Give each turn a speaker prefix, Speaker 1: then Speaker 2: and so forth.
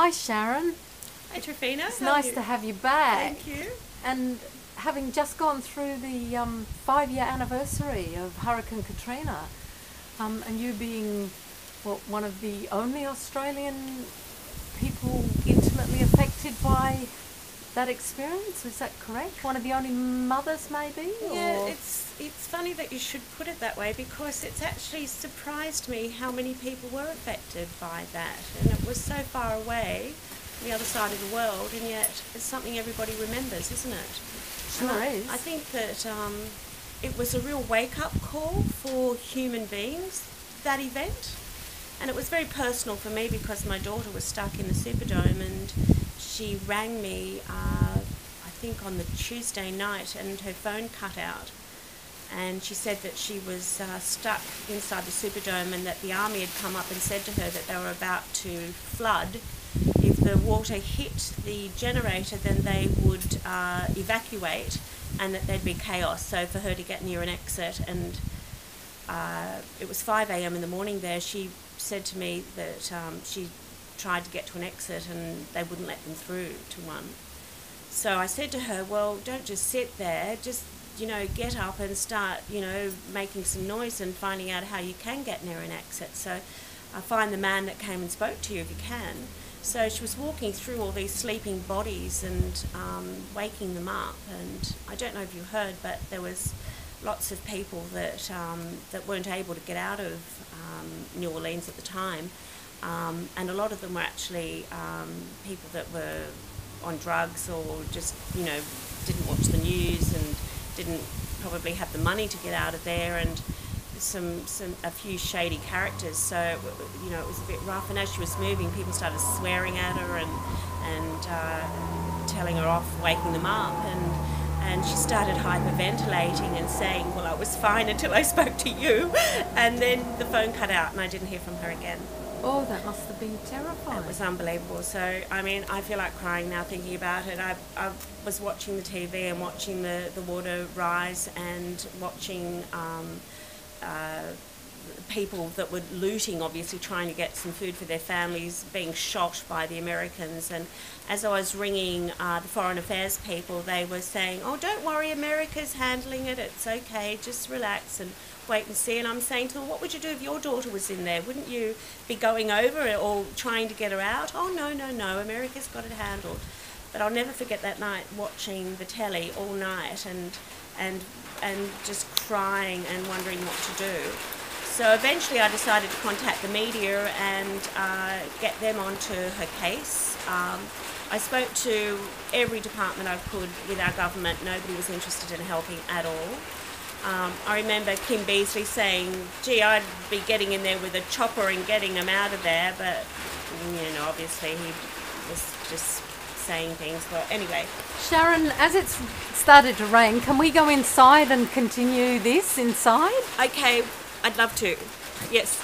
Speaker 1: Hi Sharon.
Speaker 2: Hi Trypheyna.
Speaker 1: It's nice to have you back.
Speaker 2: Thank you.
Speaker 1: And having just gone through the 5-year anniversary of Hurricane Katrina, and you being one of the only Australian people intimately affected by that experience, is that correct? One of the only mothers maybe?
Speaker 2: Yeah, it's funny that you should put it that way, because it's actually surprised me how many people were affected by that, and it was so far away on the other side of the world, and yet it's something everybody remembers, isn't it?
Speaker 1: Sure is.
Speaker 2: I think that it was a real wake-up call for human beings, that event, and it was very personal for me because my daughter was stuck in the Superdome, and she rang me I think on the Tuesday night, and her phone cut out, and she said that she was stuck inside the Superdome, and that the army had come up and said to her that they were about to flood. If the water hit the generator, then they would evacuate, and that there'd be chaos. So for her to get near an exit, and it was 5 a.m. in the morning there, she said to me that she tried to get to an exit and they wouldn't let them through to one. So I said to her, well, don't just sit there, just, get up and start, making some noise and finding out how you can get near an exit. So find the man that came and spoke to you if you can. So she was walking through all these sleeping bodies and waking them up, and I don't know if you heard, but there was lots of people that that weren't able to get out of New Orleans at the time, and a lot of them were actually people that were on drugs, or just didn't watch the news and didn't probably have the money to get out of there, and a few shady characters. So it was a bit rough, and as she was moving, people started swearing at her and telling her off, waking them up, and she started hyperventilating and saying, well, I was fine until I spoke to you, and then the phone cut out and I didn't hear from her again.
Speaker 1: Oh, that must have been terrifying.
Speaker 2: It was unbelievable. So, I feel like crying now thinking about it. I was watching the TV and watching the water rise, and watching people that were looting, obviously trying to get some food for their families, being shot by the Americans. And as I was ringing the foreign affairs people, they were saying, oh, don't worry, America's handling it, it's okay, just relax and wait and see. And I'm saying to them, what would you do if your daughter was in there? Wouldn't you be going over it or trying to get her out? Oh, no, America's got it handled. But I'll never forget that night watching the telly all night and just crying and wondering what to do. So eventually I decided to contact the media and get them onto her case. I spoke to every department I could with our government. Nobody was interested in helping at all. I remember Kim Beazley saying, gee, I'd be getting in there with a chopper and getting them out of there, but obviously he was just saying things. Well, anyway.
Speaker 1: Sharon, as it's started to rain, can we go inside and continue this inside?
Speaker 2: Okay, I'd love to. Yes.